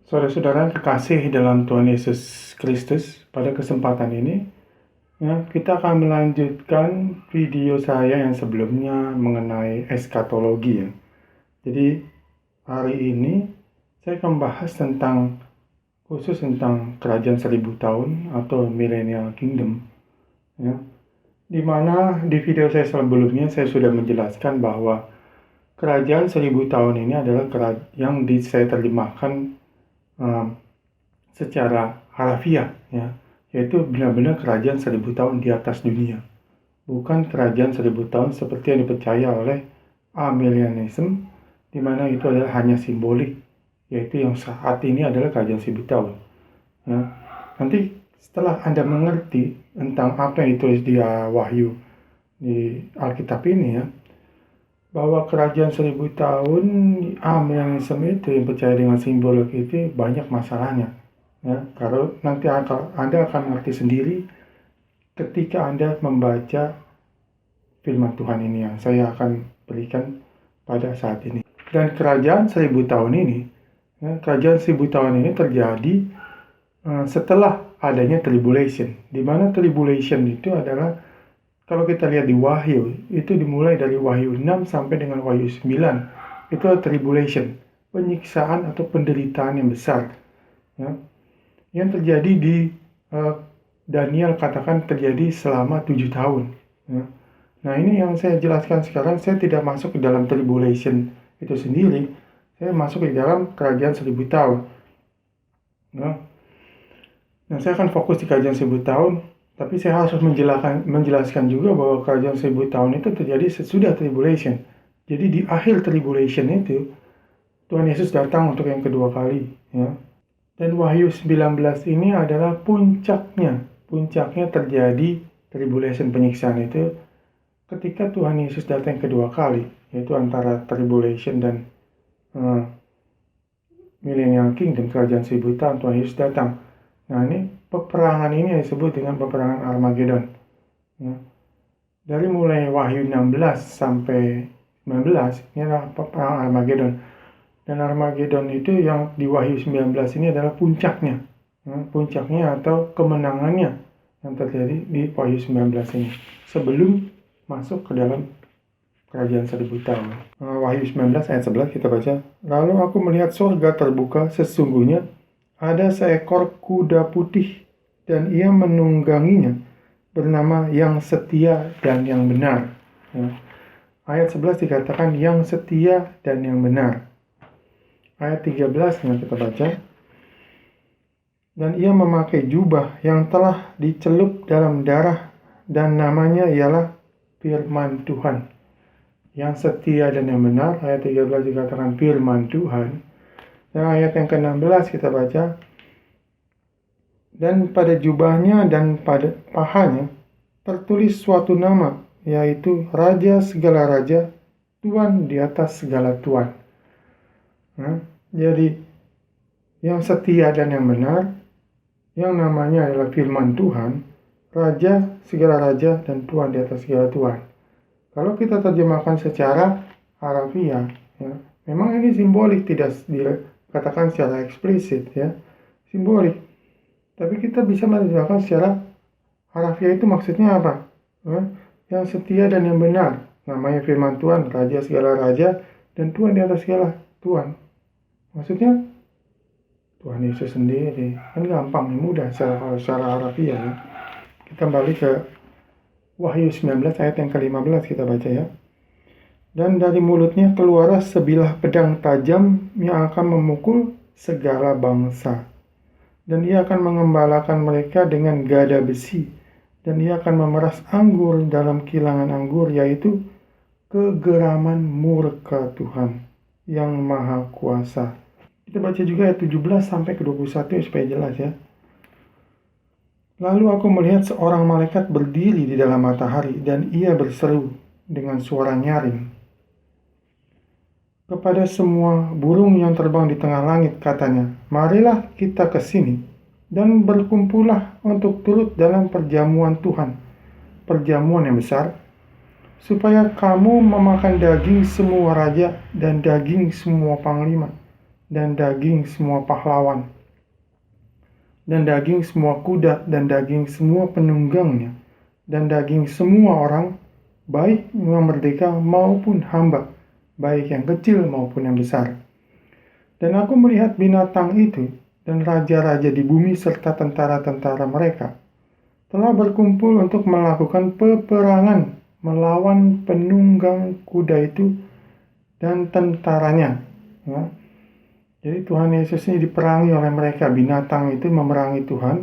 Saudara-saudara kekasih dalam Tuhan Yesus Kristus, pada kesempatan ini kita akan melanjutkan video saya yang sebelumnya mengenai eskatologi ya. Jadi hari ini saya akan bahas khusus tentang kerajaan 1000 tahun atau millennial kingdom ya. Di mana di video saya sebelumnya saya sudah menjelaskan bahwa kerajaan 1000 tahun ini adalah yang saya terjemahkan secara harfiah ya, yaitu benar-benar kerajaan 1000 tahun di atas dunia, bukan kerajaan 1000 tahun seperti yang dipercaya oleh amillennialism, di mana itu adalah hanya simbolik, yaitu yang saat ini adalah kerajaan 1000 tahun ya. Nanti setelah Anda mengerti tentang apa yang ditulis di Wahyu di Alkitab ini ya, bahwa kerajaan 1000 tahun amillennialism itu yang percaya dengan simbolik itu banyak masalahnya ya. Kalau nanti Anda akan mengerti sendiri ketika Anda membaca firman Tuhan ini yang saya akan berikan pada saat ini. Dan kerajaan 1000 tahun ini ya, kerajaan 1000 tahun ini terjadi setelah adanya tribulation, di mana tribulation itu adalah, kalau kita lihat di Wahyu, itu dimulai dari Wahyu 6 sampai dengan Wahyu 9. Itu adalah tribulation, penyiksaan atau penderitaan yang besar ya, yang terjadi di Daniel katakan terjadi selama 7 tahun ya. Nah ini yang saya jelaskan sekarang. Saya tidak masuk ke dalam tribulation itu sendiri, saya masuk di dalam kerajaan 1000 tahun ya. Nah saya akan fokus di kerajaan 1000 tahun, tapi saya harus menjelaskan juga bahwa kerajaan 1000 tahun itu terjadi sesudah tribulation. Jadi di akhir tribulation itu, Tuhan Yesus datang untuk yang kedua kali ya. Dan Wahyu 19 ini adalah puncaknya. Puncaknya terjadi tribulation, penyiksaan itu ketika Tuhan Yesus datang yang kedua kali, yaitu antara tribulation dan millennial kingdom, kerajaan 1000 tahun. Tuhan Yesus datang. Nah ini peperangan ini disebut dengan peperangan Armageddon ya. Dari mulai Wahyu 16 sampai 19 ini adalah peperangan Armageddon. Dan Armageddon itu yang di Wahyu 19 ini adalah puncaknya ya, puncaknya atau kemenangannya yang terjadi di Wahyu 19 ini sebelum masuk ke dalam kerajaan 1000 tahun. Wahyu 19 ayat 11 kita baca. Lalu aku melihat surga terbuka, sesungguhnya ada seekor kuda putih dan ia menungganginya, bernama yang setia dan yang benar ya. Ayat 11 dikatakan yang setia dan yang benar. Ayat 13 yang kita baca, dan ia memakai jubah yang telah dicelup dalam darah, dan namanya ialah firman Tuhan. Yang setia dan yang benar, ayat 13 dikatakan firman Tuhan. Dan ayat yang ke-16 kita baca, dan pada jubahnya dan pada pahanya tertulis suatu nama, yaitu Raja segala raja, Tuhan di atas segala Tuhan. Nah, jadi yang setia dan yang benar, yang namanya adalah firman Tuhan, Raja segala raja dan Tuhan di atas segala Tuhan. Kalau kita terjemahkan secara harfiah ya, memang ini simbolik, tidak dikatakan secara eksplisit ya, simbolik. Tapi kita bisa menerjemahkan secara harfiah, itu maksudnya apa? Yang setia dan yang benar, namanya firman Tuhan, Raja segala raja dan Tuhan di atas segala Tuhan. Maksudnya Tuhan Yesus sendiri. Kan gampang, mudah secara harfiah ya. Kita balik ke Wahyu 19 ayat yang ke-15 kita baca ya. Dan dari mulutnya keluarlah sebilah pedang tajam yang akan memukul segala bangsa. Dan ia akan mengembalakan mereka dengan gada besi. Dan ia akan memeras anggur dalam kilangan anggur, yaitu kegeraman murka Tuhan yang maha kuasa. Kita baca juga ayat 17 sampai ke 21 supaya jelas ya. Lalu aku melihat seorang malaikat berdiri di dalam matahari, dan ia berseru dengan suara nyaring kepada semua burung yang terbang di tengah langit, katanya, marilah kita ke sini dan berkumpullah untuk turut dalam perjamuan Tuhan, perjamuan yang besar, supaya kamu memakan daging semua raja dan daging semua panglima dan daging semua pahlawan, dan daging semua kuda, dan daging semua penunggangnya, dan daging semua orang, baik yang merdeka maupun hamba, baik yang kecil maupun yang besar. Dan aku melihat binatang itu dan raja-raja di bumi serta tentara-tentara mereka telah berkumpul untuk melakukan peperangan melawan penunggang kuda itu dan tentaranya. Ya. Jadi Tuhan Yesus ini diperangi oleh mereka, binatang itu memerangi Tuhan.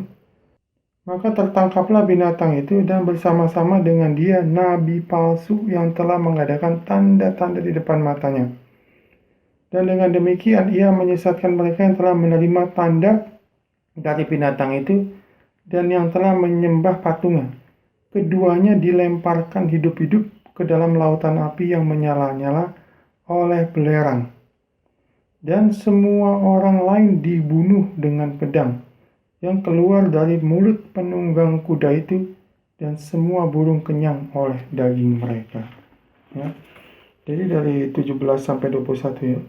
Maka tertangkaplah binatang itu dan bersama-sama dengan dia nabi palsu yang telah mengadakan tanda-tanda di depan matanya. Dan dengan demikian ia menyesatkan mereka yang telah menerima tanda dari binatang itu dan yang telah menyembah patungnya. Keduanya dilemparkan hidup-hidup ke dalam lautan api yang menyala-nyala oleh belerang. Dan semua orang lain dibunuh dengan pedang yang keluar dari mulut penunggang kuda itu, dan semua burung kenyang oleh daging mereka. Ya. Jadi dari 17 sampai 21 ya,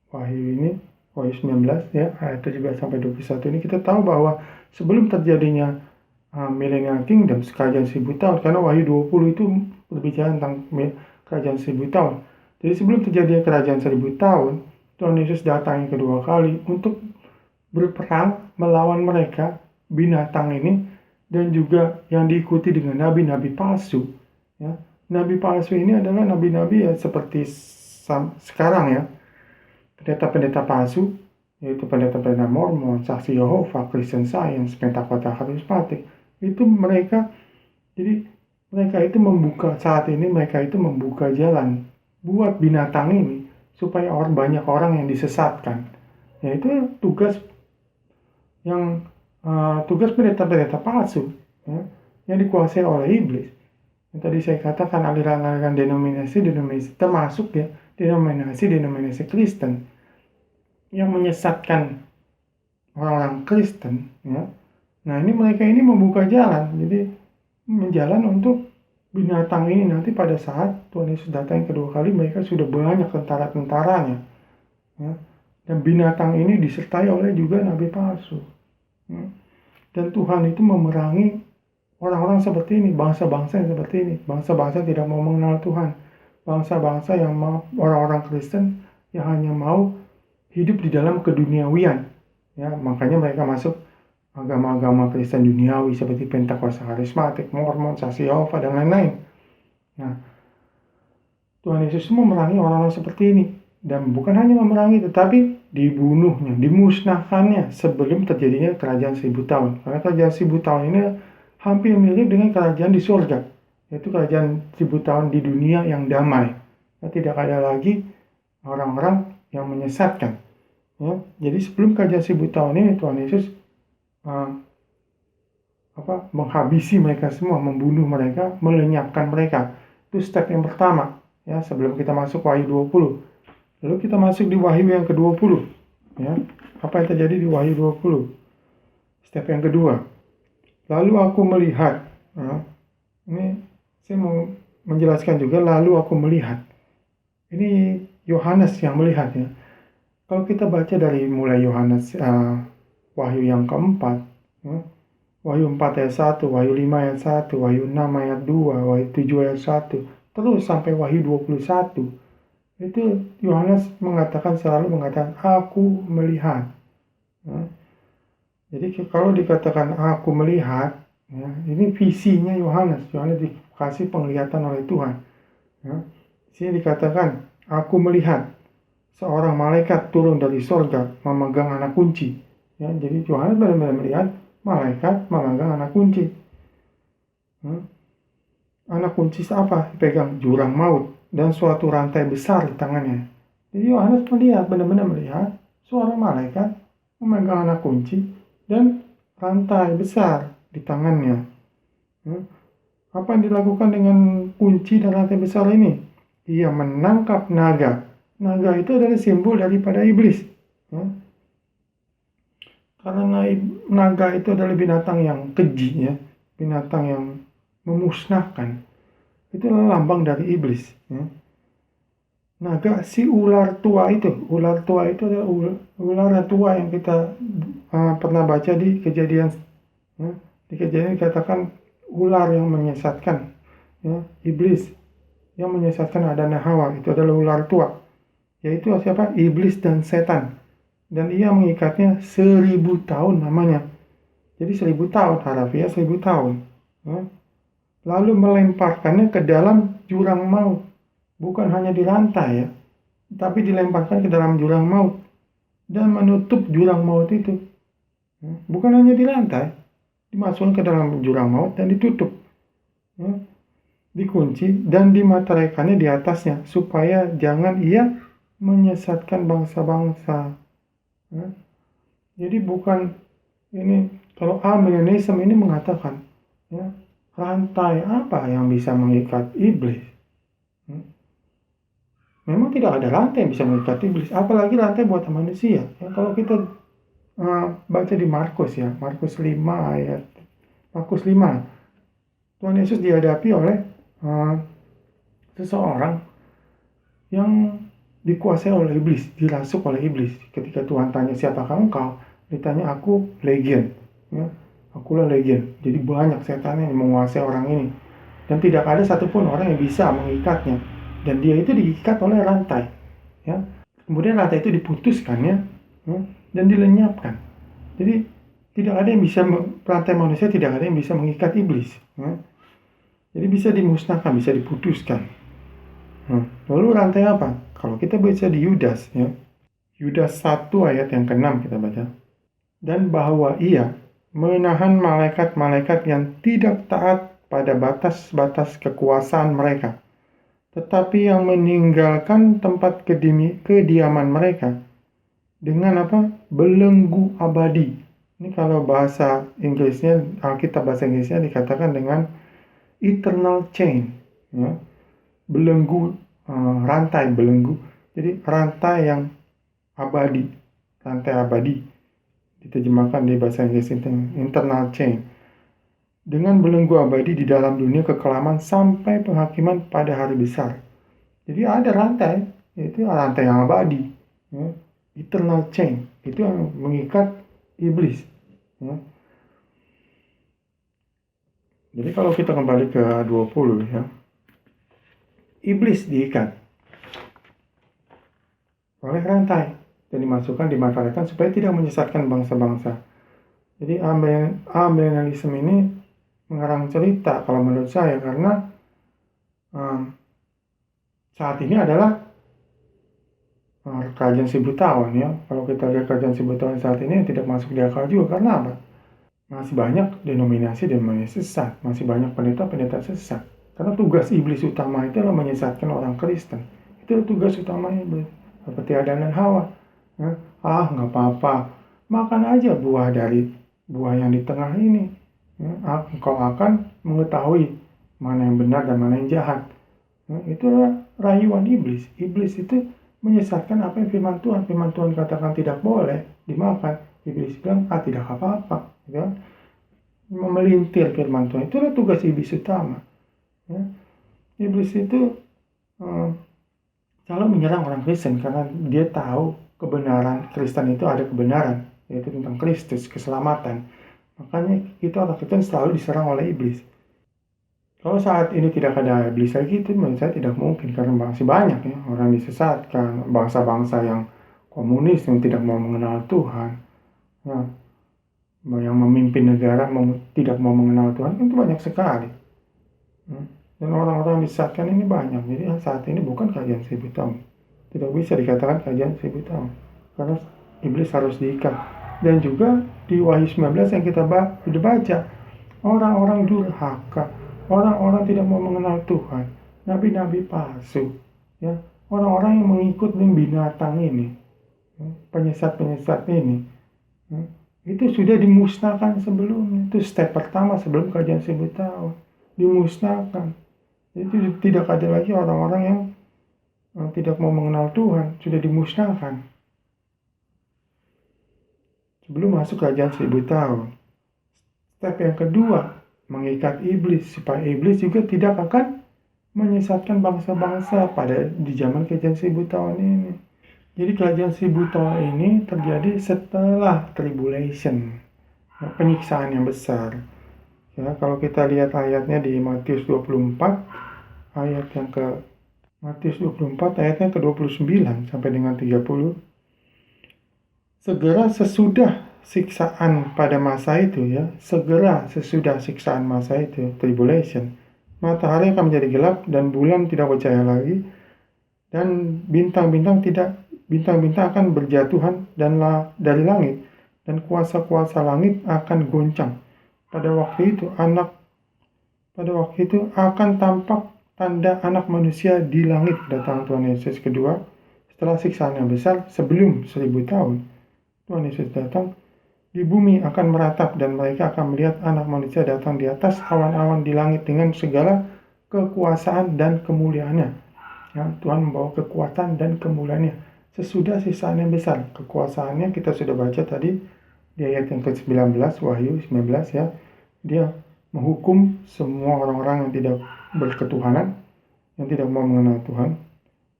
Wahyu 19 ya, ayat 17 sampai 21 ini kita tahu bahwa sebelum terjadinya Millennial Kingdom, kerajaan 1000 tahun, karena Wahyu 20 itu berbicara tentang kerajaan 1000 tahun. Jadi sebelum terjadinya kerajaan 1000 tahun, Tuhan Yesus datang yang kedua kali untuk berperang melawan mereka, binatang ini, dan juga yang diikuti dengan nabi-nabi palsu. Ya. Nabi palsu ini adalah nabi-nabi ya seperti sekarang ya, pendeta-pendeta palsu, yaitu pendeta-pendeta Mormon, Saksi Yehova, Christian Science, Pentakosta Karismatik. Itu mereka, jadi mereka itu saat ini mereka itu membuka jalan buat binatang ini supaya banyak orang yang disesatkan. Yaitu tugas pendeta-pendeta palsu ya, yang dikuasai oleh iblis. Yang tadi saya katakan aliran-aliran denominasi termasuk ya denominasi Kristen yang menyesatkan orang-orang Kristen ya. Nah, mereka ini membuka jalan, jadi menjalan untuk binatang ini nanti pada saat Tuhan Yesus datang yang kedua kali, mereka sudah banyak tentara-tentaranya ya. Dan binatang ini disertai oleh juga nabi palsu. Dan Tuhan itu memerangi orang-orang seperti ini, bangsa-bangsa yang seperti ini, bangsa-bangsa yang tidak mau mengenal Tuhan, bangsa-bangsa yang orang-orang Kristen yang hanya mau hidup di dalam keduniawian. Ya, makanya mereka masuk agama-agama Kristen duniawi seperti Pentakosta Karismatik, Mormon, Saksi Yehova, dan lain-lain. Nah, Tuhan Yesus memerangi orang-orang seperti ini. Dan bukan hanya memerangi, tetapi dibunuhnya, dimusnahkannya sebelum terjadinya kerajaan 1000 tahun. Karena kerajaan 1000 tahun ini hampir mirip dengan kerajaan di surga, yaitu kerajaan 1000 tahun di dunia yang damai. Tidak ada lagi orang-orang yang menyesatkan. Ya, jadi sebelum kerajaan 1000 tahun ini Tuhan Yesus menghabisi mereka semua, membunuh mereka, melenyapkan mereka. Itu step yang pertama ya, sebelum kita masuk Wahyu 20. Lalu kita masuk di Wahyu yang ke-20 ya. Apa yang terjadi di Wahyu 20? Step yang kedua. Lalu aku melihat, ini saya mau menjelaskan juga, lalu aku melihat. Ini Yohanes yang melihat ya. Kalau kita baca dari mulai Yohanes Wahyu yang keempat, ya, Wahyu 4 ayat 1, Wahyu 5 ayat 1, Wahyu 6 ayat 2, Wahyu 7 ayat 1, terus sampai Wahyu 21. Itu Yohanes selalu mengatakan aku melihat. Ya. Jadi kalau dikatakan aku melihat, ya, ini visinya Yohanes. Yohanes dikasih penglihatan oleh Tuhan. Ya. Sini dikatakan aku melihat seorang malaikat turun dari sorga memegang anak kunci. Ya, jadi Yohanes benar-benar melihat malaikat memegang anak kunci. Ya. Anak kunci apa? Dipegang jurang maut dan suatu rantai besar di tangannya. Jadi Yohanes benar-benar melihat seorang malaikat memegang anak kunci dan rantai besar di tangannya. Apa yang dilakukan dengan kunci dan rantai besar ini? Ia menangkap naga. Naga itu adalah simbol daripada iblis. Karena naga itu adalah binatang yang keji, ya, binatang yang memusnahkan. Itu adalah lambang dari iblis. Ya. naga si ular tua itu. Ular tua itu adalah ular tua yang kita pernah baca di Kejadian. Ya. Di Kejadian dikatakan ular yang menyesatkan, ya, iblis yang menyesatkan Adam dan Hawa itu adalah ular tua, yaitu siapa? Iblis dan setan. Dan ia mengikatnya 1000 tahun namanya. Jadi 1000 tahun, harfiah 1000 tahun. Ya. Lalu melemparkannya ke dalam jurang maut. Bukan hanya dirantai ya, tapi dilemparkan ke dalam jurang maut dan menutup jurang maut itu. Bukan hanya dirantai, dimasukkan ke dalam jurang maut dan ditutup, ya, dikunci dan dimateraikannya di atasnya supaya jangan ia menyesatkan bangsa-bangsa. Ya. Jadi bukan ini, kalau Arminianism ini mengatakan, ya, rantai apa yang bisa mengikat iblis? Memang tidak ada rantai yang bisa mengikat iblis, apalagi rantai buatan manusia. Ya, kalau kita baca di Markus ya, Markus 5 ayat Markus 5, Tuhan Yesus dihadapi oleh seseorang yang dikuasai oleh iblis, dirasuk oleh iblis. Ketika Tuhan tanya, siapakah engkau? Ditanya, aku legion. Ya, akulah legion. Jadi banyak setan yang menguasai orang ini. Dan tidak ada satupun orang yang bisa mengikatnya. Dan dia itu diikat oleh rantai. Ya. Kemudian rantai itu diputuskan ya, dan dilenyapkan. Jadi tidak ada yang bisa, rantai manusia tidak ada yang bisa mengikat iblis. Ya. Jadi bisa dimusnahkan, bisa diputuskan. Lalu rantai apa? Kalau kita baca di Yudas ya, Yudas 1 ayat yang ke-6 kita baca. Dan bahwa ia menahan malaikat-malaikat yang tidak taat pada batas-batas kekuasaan mereka, tetapi yang meninggalkan tempat kediaman mereka dengan apa? Belenggu abadi. Ini kalau bahasa Inggrisnya, Alkitab bahasa Inggrisnya dikatakan dengan eternal chain, ya. Belenggu, rantai belenggu. Jadi rantai yang abadi, rantai abadi. Diterjemahkan di bahasa Inggris itu internal chain. Dengan belenggu abadi di dalam dunia kekelaman sampai penghakiman pada hari besar. Jadi ada rantai, yaitu rantai yang abadi, ya. Eternal chain, itu yang mengikat iblis. Ya. Jadi kalau kita kembali ke 20 ya, iblis diikat oleh rantai dan dimasukkan, dimanfaatkan supaya tidak menyesatkan bangsa-bangsa. Jadi amillennialism ini mengarang cerita kalau menurut saya, karena saat ini adalah kerajaan 1000 tahun ya. Kalau kita lihat kerajaan 1000 tahun saat ini tidak masuk di akal juga. Karena apa? Masih banyak denominasi sesat, masih banyak pendeta-pendeta sesat. Karena tugas iblis utama itu adalah menyesatkan orang Kristen. Itu tugas utama iblis. Seperti Adam dan Hawa. Ya. Nggak apa-apa, makan aja buah yang di tengah ini. Ya. Engkau akan mengetahui mana yang benar dan mana yang jahat. Ya. Itulah rayuan iblis. Iblis itu menyesatkan apa yang firman Tuhan. Firman Tuhan katakan tidak boleh dimakan. Iblis bilang, tidak apa-apa. Ya. Memelintir firman Tuhan. Itulah tugas iblis utama. Ya. Iblis itu selalu menyerang orang Kristen karena dia tahu kebenaran Kristen itu ada kebenaran, yaitu tentang Kristus, keselamatan. Makanya kita orang Kristen selalu diserang oleh iblis. Kalau saat ini tidak ada iblis lagi, itu menurut saya tidak mungkin, karena masih banyak ya orang disesatkan, bangsa-bangsa yang komunis yang tidak mau mengenal Tuhan, ya, yang memimpin negara tidak mau mengenal Tuhan, itu banyak sekali. Dan orang-orang disesatkan ini banyak. Jadi saat ini bukan kerajaan 1000 tahun. Tidak bisa dikatakan kerajaan 1000 tahun. Karena iblis harus diikat. Dan juga di Wahyu 19 yang kita sudah baca, orang-orang durhaka, orang-orang tidak mau mengenal Tuhan, nabi-nabi palsu, ya, orang-orang yang mengikut binatang ini, penyesat-penyesat ini, itu sudah dimusnahkan sebelumnya. Itu step pertama sebelum kerajaan 1000 tahun. Dimusnahkan. Itu tidak ada lagi orang-orang yang tidak mau mengenal Tuhan, sudah dimusnahkan sebelum masuk kerajaan 1000 tahun. Step yang kedua, mengikat iblis supaya iblis juga tidak akan menyesatkan bangsa-bangsa pada di zaman kerajaan 1000 tahun ini. Jadi kerajaan 1000 tahun ini terjadi setelah tribulation, penyiksaan yang besar. Ya, kalau kita lihat ayatnya di Matius 24, Matius 24 ayatnya ke-29 sampai dengan 30. Segera sesudah siksaan pada masa itu, ya, segera sesudah siksaan masa itu, tribulation, matahari akan menjadi gelap dan bulan tidak bercahaya lagi, dan bintang-bintang akan berjatuhan dari langit, dan kuasa-kuasa langit akan goncang. Pada waktu itu akan tampak tanda Anak Manusia di langit, kedatangan Tuhan Yesus kedua setelah siksaan yang besar. Sebelum 1000 tahun Tuhan Yesus datang, di bumi akan meratap dan mereka akan melihat Anak Manusia datang di atas awan-awan di langit dengan segala kekuasaan dan kemuliaannya. Ya, Tuhan membawa kekuatan dan kemuliaannya sesudah siksaan yang besar. Kekuasaannya kita sudah baca tadi di ayat yang ke-19, Wahyu 19, ya. Dia menghukum semua orang-orang yang tidak berketuhanan, yang tidak mau mengenal Tuhan.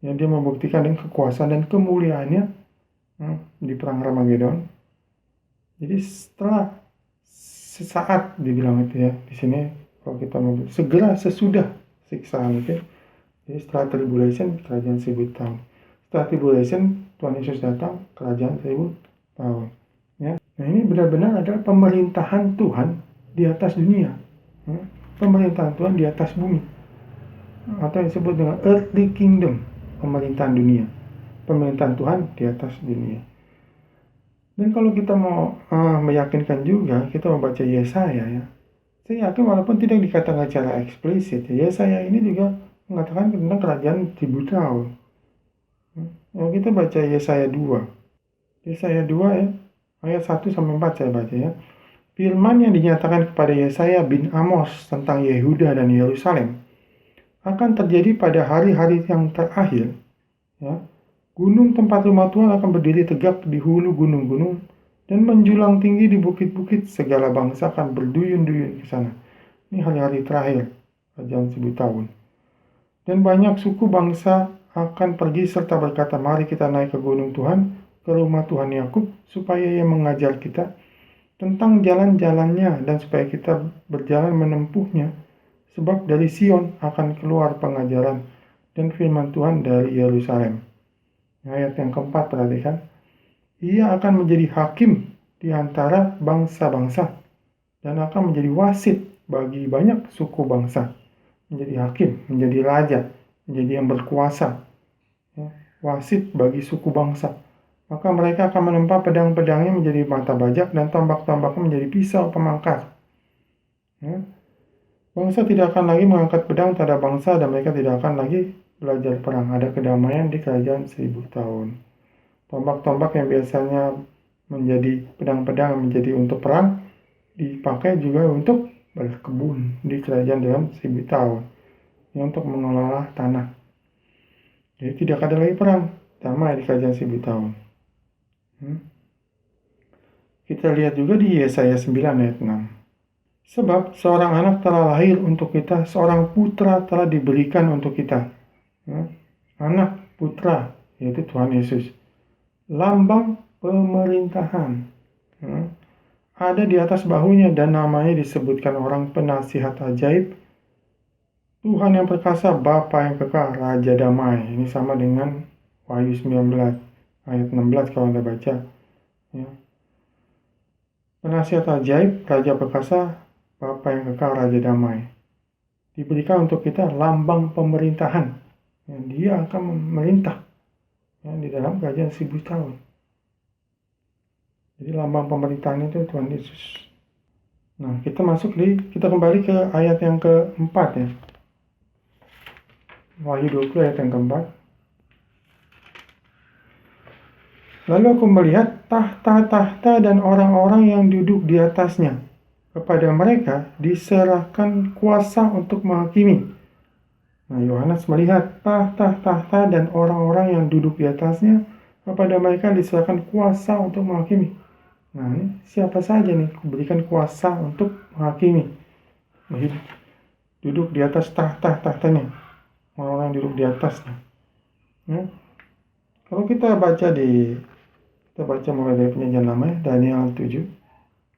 Ya, dia membuktikan dengan kekuasaan dan kemuliaannya di perang Armageddon. Jadi setelah sesaat dibilang itu, ya, di sini kalau kita mau segera sesudah siksaan itu. Jadi setelah tribulation, kerajaan 1000 tahun. Setelah tribulation, Tuhan Yesus datang, kerajaan 1000 tahun. Ya. Nah, ini benar-benar adalah pemerintahan Tuhan di atas dunia. Ya. Pemerintahan Tuhan di atas bumi. Atau yang disebut dengan earthly kingdom, pemerintahan dunia. Pemerintahan Tuhan di atas dunia. Dan kalau kita mau meyakinkan juga, kita membaca Yesaya, ya. Saya yakin walaupun tidak dikatakan secara eksplisit, ya, Yesaya ini juga mengatakan tentang kerajaan 1000 tahun. Ya, kita baca Yesaya 2. Yesaya 2, ya, ayat 1 sampai 4 saya baca, ya. Firman yang dinyatakan kepada Yesaya bin Amos tentang Yehuda dan Yerusalem akan terjadi pada hari-hari yang terakhir, ya. Gunung tempat rumah Tuhan akan berdiri tegak di hulu gunung-gunung dan menjulang tinggi di bukit-bukit. Segala bangsa akan berduyun-duyun ke sana. Ini hari-hari terakhir kerajaan 1000 tahun. Dan banyak suku bangsa akan pergi serta berkata, mari kita naik ke gunung Tuhan, ke rumah Tuhan Yakub, supaya Ia mengajar kita tentang jalan-jalannya dan supaya kita berjalan menempuhnya. Sebab dari Sion akan keluar pengajaran dan firman Tuhan dari Yerusalem. Ayat yang keempat, perhatikan. Ia akan menjadi hakim di antara bangsa-bangsa dan akan menjadi wasit bagi banyak suku bangsa. Menjadi hakim, menjadi raja, menjadi yang berkuasa. Ya, wasit bagi suku bangsa. Maka mereka akan menempa pedang-pedangnya menjadi mata bajak dan tombak-tombaknya menjadi pisau pemangkas. Ya. Bangsa tidak akan lagi mengangkat pedang terhadap bangsa dan mereka tidak akan lagi belajar perang. Ada kedamaian di kerajaan 1000 tahun. Tombak-tombak yang biasanya menjadi pedang-pedang menjadi untuk perang dipakai juga untuk berkebun di kerajaan dalam 1000 tahun. Ya, untuk mengelola tanah. Jadi tidak ada lagi perang. Damai di kerajaan 1000 tahun. Kita lihat juga di Yesaya 9 ayat 6. Sebab seorang anak telah lahir untuk kita, seorang putra telah diberikan untuk kita. Ya. Anak putra, yaitu Tuhan Yesus. Lambang pemerintahan. Ya. Ada di atas bahunya dan namanya disebutkan orang penasihat ajaib, Tuhan yang perkasa, Bapa yang kekal, Raja damai. Ini sama dengan Wahyu 19 ayat 16 kalau Anda baca. Ya. Penasihat ajaib, Raja perkasa, Bapa yang kekal, Raja damai. Diberikan untuk kita lambang pemerintahan. Yang dia akan memerintah, ya, di dalam kerajaan 1000 tahun. Jadi lambang pemerintahan itu Tuhan Yesus. Nah, kita kembali ke ayat yang keempat, ya. Wahyu 20 ayat yang keempat. Lalu aku melihat tahta-tahta dan orang-orang yang duduk di atasnya. Kepada mereka diserahkan kuasa untuk menghakimi. Nah, Yohanes melihat tahta-tahta dan orang-orang yang duduk di atasnya, kepada mereka diserahkan kuasa untuk menghakimi. Nah, ini siapa saja nih diberikan kuasa untuk menghakimi? Duduk di atas tahta-tahtanya. orang-orang yang duduk di atasnya. Ya. Kalau kita baca mulai dari Perjanjian Lama ya, Daniel 7.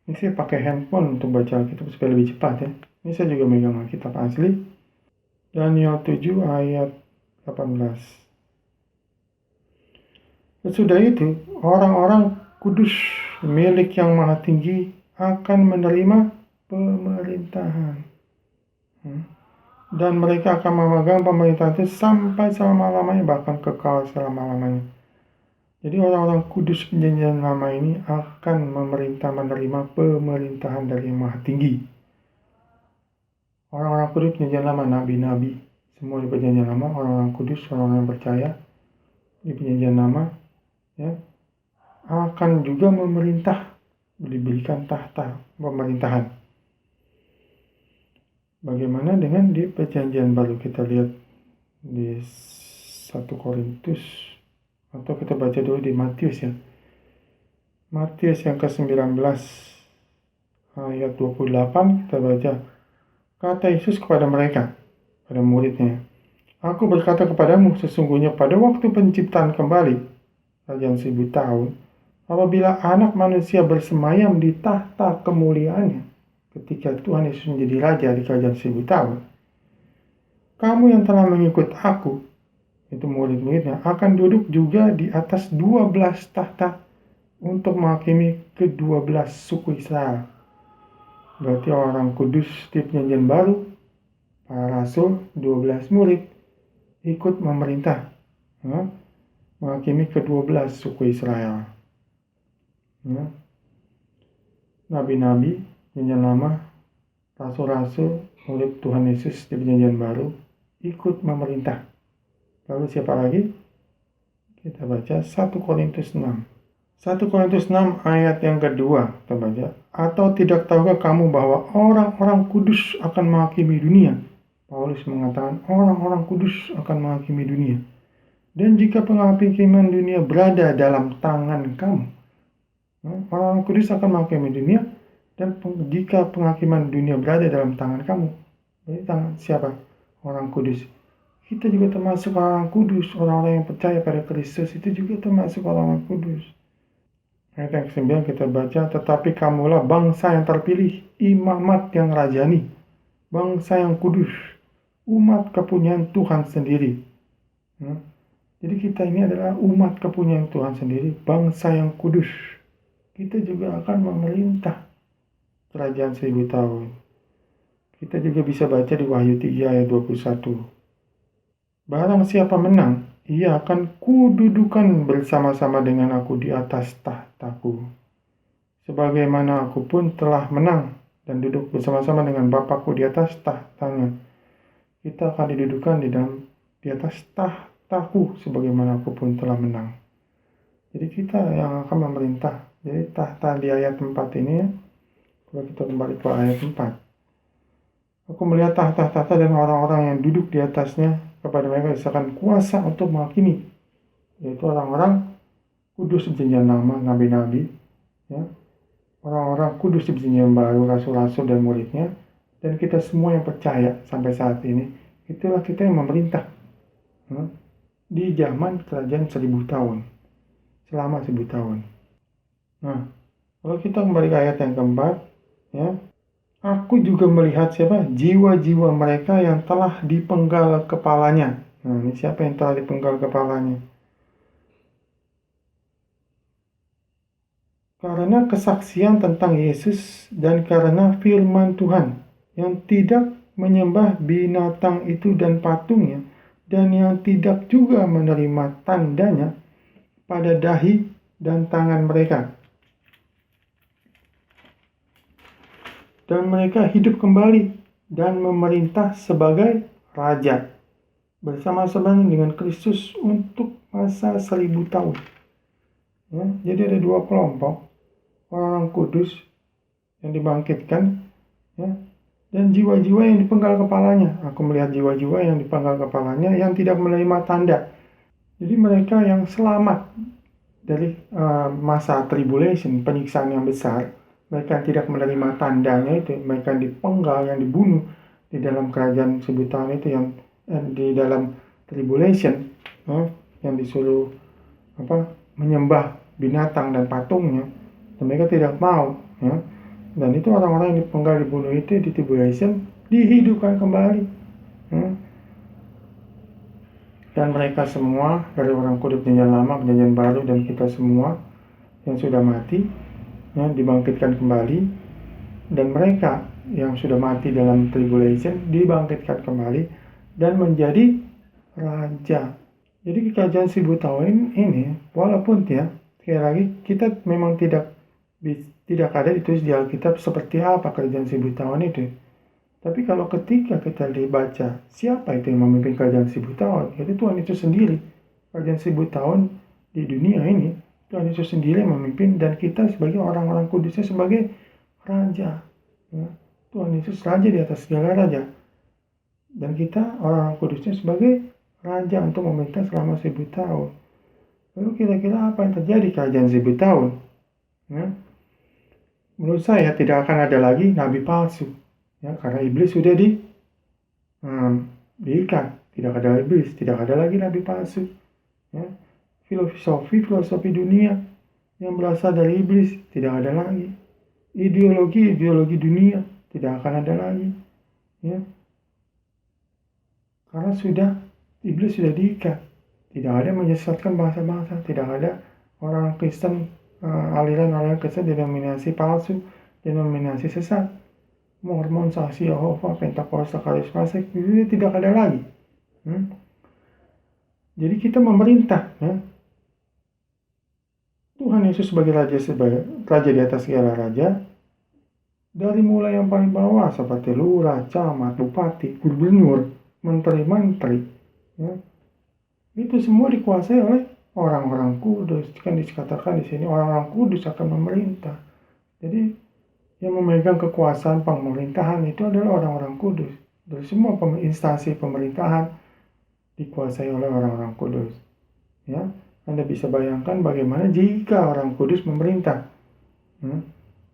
Ini saya pakai handphone untuk baca Alkitab supaya lebih cepat ya. Ini saya juga megang Alkitab asli. Daniel 7 ayat 18. Sesudah itu, orang-orang kudus milik Yang Maha Tinggi akan menerima pemerintahan. Dan mereka akan memegang pemerintahan itu sampai selama-lamanya, bahkan kekal selama-lamanya. Jadi orang-orang kudus Perjanjian Lama ini akan menerima pemerintahan dari Yang Maha Tinggi. Orang-orang kudus Perjanjian Lama, nabi-nabi, semua di Perjanjian Lama, orang-orang kudus, orang-orang yang percaya di Perjanjian Lama, ya, akan juga memerintah, diberikan tahta pemerintahan. Bagaimana dengan di Perjanjian Baru? Kita lihat di 1 Korintus, atau kita baca dulu di Matius ya. Matius yang ke-19 ayat 28, kita baca. Kata Yesus kepada mereka, pada muridnya, "Aku berkata kepadamu, sesungguhnya pada waktu penciptaan kembali, kerajaan 1000 tahun, apabila Anak Manusia bersemayam di tahta kemuliaannya, ketika Tuhan Yesus menjadi Raja di kerajaan 1000 tahun, kamu yang telah mengikut aku," itu murid-muridnya, "akan duduk juga di atas 12 tahta untuk menghakimi ke-12 suku Israel." Berarti orang kudus di Perjanjian Baru, para rasul, 12 murid, ikut memerintah, ya, menghakimi ke-12 suku Israel. Ya. Nabi-nabi Perjanjian Lama, rasul-rasul, murid Tuhan Yesus di Perjanjian Baru, ikut memerintah. Lalu siapa lagi? Kita baca 1 Korintus 6. 1 Korintus 6 ayat yang kedua, kita baca. "Atau tidak tahukah kamu bahwa orang-orang kudus akan menghakimi dunia?" Paulus mengatakan orang-orang kudus akan menghakimi dunia. "Dan jika penghakiman dunia berada dalam tangan kamu," orang kudus akan menghakimi dunia, dan jika penghakiman dunia berada dalam tangan kamu, berarti tangan siapa? Orang kudus. Kita juga termasuk orang kudus, orang-orang yang percaya pada Kristus itu juga termasuk orang kudus. Ayat yang ke-9 kita baca, "Tetapi kamulah bangsa yang terpilih, imamat yang rajani, bangsa yang kudus, umat kepunyaan Tuhan sendiri." Jadi kita ini adalah umat kepunyaan Tuhan sendiri, bangsa yang kudus. Kita juga akan memerintah kerajaan 1000 tahun. Kita juga bisa baca di Wahyu 3 ayat 21. "Barang siapa menang, ia akan kududukan bersama-sama dengan aku di atas tahtaku, sebagaimana aku pun telah menang dan duduk bersama-sama dengan Bapakku di atas tahtanya." Kita akan didudukan di atas tahtaku, sebagaimana aku pun telah menang. Jadi kita yang akan memerintah. Jadi tahta di ayat 4 ini ya, kalau kita kembali ke ayat 4. "Aku melihat tahta-tahta dan orang-orang yang duduk di atasnya, kepada mereka diserakan kuasa untuk menghakimi," yaitu orang-orang kudus di Perjanjian Lama, nabi-nabi, ya, orang-orang kudus di Perjanjian Baru, rasul-rasul dan muridnya, dan kita semua yang percaya sampai saat ini, itulah kita yang memerintah, ya, di zaman kerajaan 1000 tahun, selama 1000 tahun. Nah, kalau kita kembali ke ayat yang keempat, ya, "Aku juga melihat" siapa? "Jiwa-jiwa mereka yang telah dipenggal kepalanya." Nah, ini siapa yang telah dipenggal kepalanya? "Karena kesaksian tentang Yesus dan karena firman Tuhan, yang tidak menyembah binatang itu dan patungnya, dan yang tidak juga menerima tandanya pada dahi dan tangan mereka. Dan mereka hidup kembali dan memerintah sebagai raja bersama-sama dengan Kristus untuk masa 1000 tahun." Ya, jadi ada dua kelompok, orang kudus yang dibangkitkan, ya, dan jiwa-jiwa yang dipenggal kepalanya. Aku melihat jiwa-jiwa yang dipenggal kepalanya yang tidak menerima tanda. Jadi mereka yang selamat dari masa tribulation, penyiksaan yang besar, mereka yang tidak menerima tandanya itu, mereka yang dipenggal, yang dibunuh di dalam kerajaan 1000 tahun itu, yang di dalam tribulation, yang disuruh menyembah binatang dan patungnya, dan mereka tidak mau, dan itu orang-orang yang dipenggal dibunuh itu di tribulation dihidupkan kembali, dan mereka semua dari orang kudus perjanjian lama, perjanjian baru, dan kita semua yang sudah mati dibangkitkan kembali, dan mereka yang sudah mati dalam tribulation dibangkitkan kembali dan menjadi raja. Jadi kerajaan 1000 tahun ini, walaupun sekali lagi kita memang tidak ada ditulis di Alkitab seperti apa kerajaan 1000 tahun itu. Tapi kalau ketika kita dibaca siapa itu yang memimpin kerajaan 1000 tahun, itu Tuhan Yesus sendiri. Kerajaan 1000 tahun di dunia ini, Tuhan Yesus sendiri yang memimpin, dan kita sebagai orang-orang kudusnya sebagai raja. Tuhan Yesus raja di atas segala raja. Dan kita orang-orang kudusnya sebagai raja untuk memerintah selama 1000 tahun. Lalu kira-kira apa yang terjadi kerajaan 1000 tahun? Menurut saya tidak akan ada lagi nabi palsu. Karena iblis sudah diikat, tidak ada iblis, tidak ada lagi nabi palsu. Filosofi dunia yang berasal dari iblis tidak ada lagi. Ideologi dunia tidak akan ada lagi. Karena iblis sudah diikat. Tidak ada menyesatkan bangsa-bangsa, tidak ada orang Kristen, aliran Kristen denominasi palsu, denominasi sesat. Mormon, Saksi Yehova, Pentakosta, Karismatik, itu tidak ada lagi. Jadi kita memerintah. Tuhan Yesus sebagai raja di atas segala raja, dari mulai yang paling bawah seperti lurah, camat, bupati, gubernur, menteri-menteri, itu semua dikuasai oleh orang-orang kudus. Kan dikatakan di sini orang-orang kudus akan memerintah. Jadi yang memegang kekuasaan pemerintahan itu adalah orang-orang kudus. Dari semua instansi pemerintahan dikuasai oleh orang-orang kudus. Anda bisa bayangkan bagaimana jika orang kudus memerintah.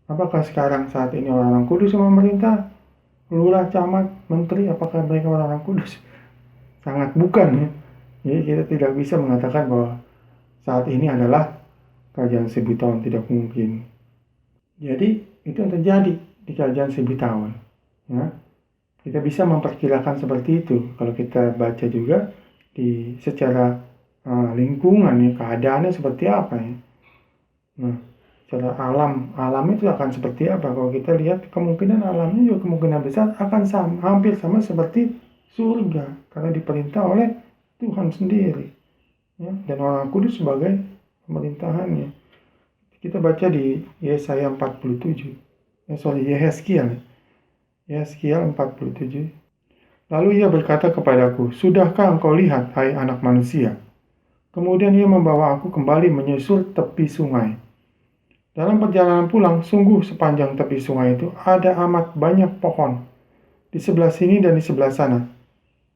Apakah sekarang saat ini orang-orang kudus yang memerintah? Lurah, camat, menteri, apakah mereka orang-orang kudus? Sangat bukan. Jadi kita tidak bisa mengatakan bahwa saat ini adalah kerajaan 1000 tahun, tidak mungkin. Jadi itu yang terjadi di kerajaan 1000 tahun. Kita bisa memperkirakan seperti itu kalau kita baca juga secara lingkungan, keadaannya seperti apa ya. Secara alam itu akan seperti apa. Kalau kita lihat kemungkinan alamnya juga kemungkinan besar akan hampir sama seperti surga, karena diperintah oleh Tuhan sendiri, dan orang kudus sebagai pemerintahannya. Kita baca di Yesaya 47. Yehezkiel 47. Lalu ia berkata kepadaku, "Sudahkah engkau lihat, hai anak manusia?" Kemudian ia membawa aku kembali menyusur tepi sungai. Dalam perjalanan pulang, sungguh sepanjang tepi sungai itu ada amat banyak pohon, di sebelah sini dan di sebelah sana.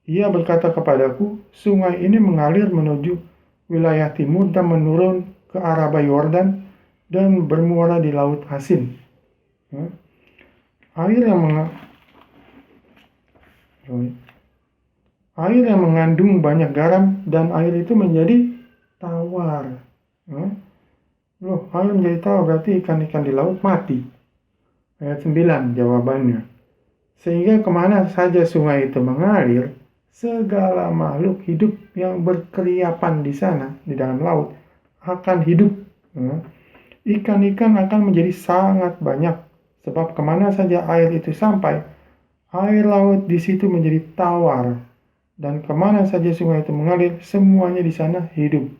Ia berkata kepadaku, "Sungai ini mengalir menuju wilayah timur dan menurun ke Araba Yordan dan bermuara di Laut Asin." Air yang mengandung banyak garam, dan air itu menjadi tawar. Air menjadi tawar berarti ikan-ikan di laut mati. Ayat 9 jawabannya. Sehingga kemana saja sungai itu mengalir, segala makhluk hidup yang berkeriapan di sana, di dalam laut, akan hidup. Ikan-ikan akan menjadi sangat banyak, sebab kemana saja air itu sampai, air laut di situ menjadi tawar, dan kemana saja sungai itu mengalir, semuanya di sana hidup.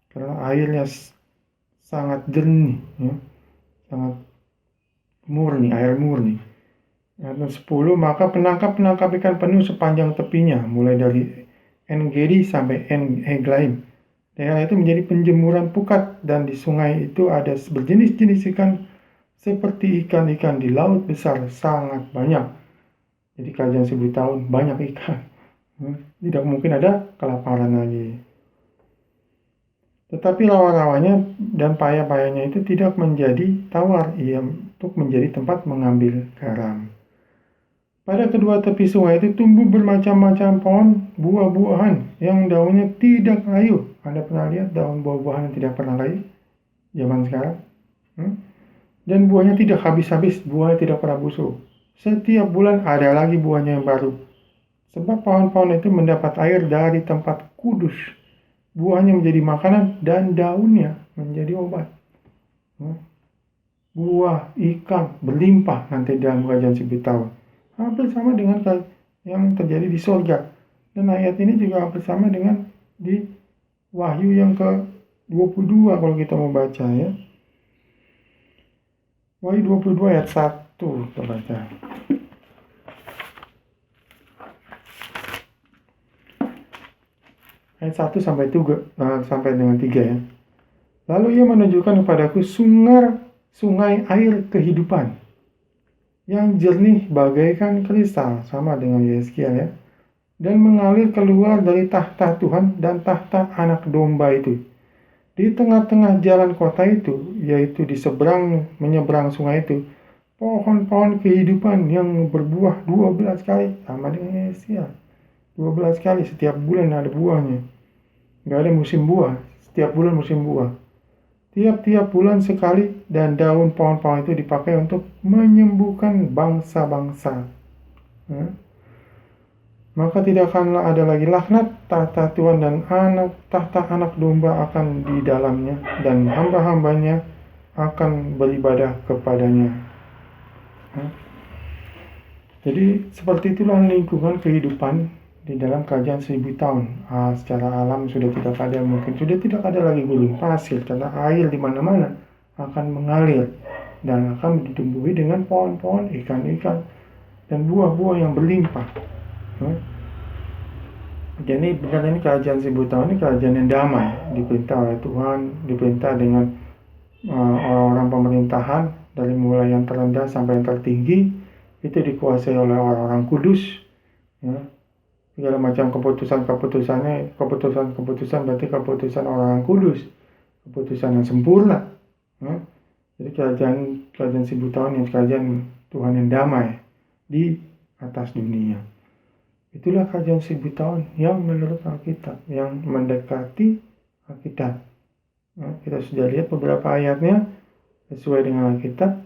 Karena airnya sangat jernih, sangat murni, air murni. Ayat 10, maka penangkap ikan penuh sepanjang tepinya, mulai dari En-Gedi sampai En-Eglaim. Daerah itu menjadi penjemuran pukat, dan di sungai itu ada berjenis-jenis ikan seperti ikan-ikan di laut besar, sangat banyak. Jadi kerajaan 1000 tahun banyak ikan. Tidak mungkin ada kelaparan lagi. Tetapi rawa-rawanya dan paya-payanya itu tidak menjadi tawar, ia untuk menjadi tempat mengambil garam. Pada kedua tepi sungai itu tumbuh bermacam-macam pohon buah-buahan yang daunnya tidak layu. Anda pernah lihat daun buah-buahan yang tidak pernah layu zaman sekarang? Dan buahnya tidak habis-habis, buahnya tidak pernah busuk. Setiap bulan ada lagi buahnya yang baru. Sebab pohon-pohon itu mendapat air dari tempat kudus. Buahnya menjadi makanan dan daunnya menjadi obat. Buah, ikan berlimpah nanti dalam kerajaan Seribu Tahun. Hampir sama dengan yang terjadi di surga. Dan ayat ini juga hampir sama dengan di Wahyu yang ke-22 kalau kita mau baca ya. Wahyu 22 ayat 1 kita baca. Ayat 1 sampai dengan 3 ya. Lalu ia menunjukkan kepadaku sungai air kehidupan yang jernih bagaikan kristal, sama dengan Yeskiel ya, dan mengalir keluar dari tahta Tuhan dan tahta anak domba itu. Di tengah-tengah jalan kota itu, yaitu menyeberang sungai itu, pohon-pohon kehidupan yang berbuah 12 kali, sama dengan Yeskiel. 12 kali setiap bulan ada buahnya. Gak ada musim buah, setiap bulan musim buah. Tiap-tiap bulan sekali, dan daun pohon-pohon itu dipakai untuk menyembuhkan bangsa-bangsa. Maka tidak akanlah ada lagi laknat, tahta Tuhan dan tahta anak domba akan di dalamnya, dan hamba-hambanya akan beribadah kepadanya. Jadi seperti itulah lingkungan kehidupan di dalam kerajaan 1000 tahun. Secara alam sudah tidak ada, mungkin sudah tidak ada lagi gurun pasir, karena air di mana-mana akan mengalir dan akan ditumbuhi dengan pohon-pohon, ikan-ikan, dan buah-buah yang berlimpah. Jadi benar ini kerajaan 1000 tahun ini kerajaan yang damai, diperintah oleh Tuhan, diperintah dengan orang-orang pemerintahan dari mulai yang terendah sampai yang tertinggi, itu dikuasai oleh orang-orang kudus. Segala macam keputusan berarti keputusan orang kudus, keputusan yang sempurna. Jadi kerajaan 1000 tahun yang kerajaan Tuhan yang damai di atas dunia. Itulah kerajaan 1000 tahun yang menurut Alkitab, yang mendekati Alkitab. Kita sudah lihat beberapa ayatnya sesuai dengan Alkitab.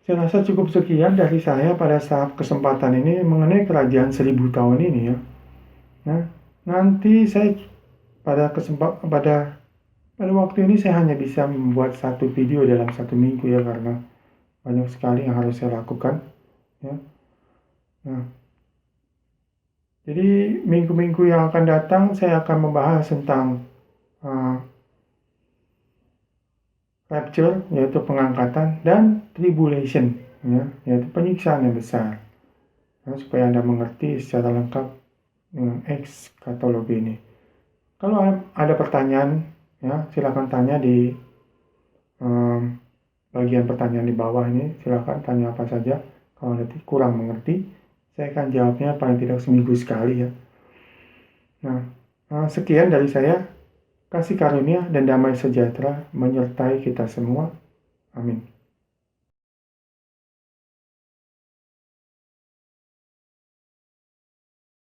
Saya rasa cukup sekian dari saya pada saat kesempatan ini mengenai kerajaan 1000 tahun ini ya. Nanti saya pada waktu ini saya hanya bisa membuat satu video dalam satu minggu ya, karena banyak sekali yang harus saya lakukan ya. Jadi minggu-minggu yang akan datang saya akan membahas tentang rapture, yaitu pengangkatan, dan tribulation, yaitu penyiksaan yang besar. Supaya Anda mengerti secara lengkap dengan ekskatologi ini. Kalau ada pertanyaan, silakan tanya di bagian pertanyaan di bawah ini. Silakan tanya apa saja. Kalau nanti kurang mengerti, saya akan jawabnya paling tidak seminggu sekali ya. Sekian dari saya. Kasih karunia dan damai sejahtera menyertai kita semua. Amin.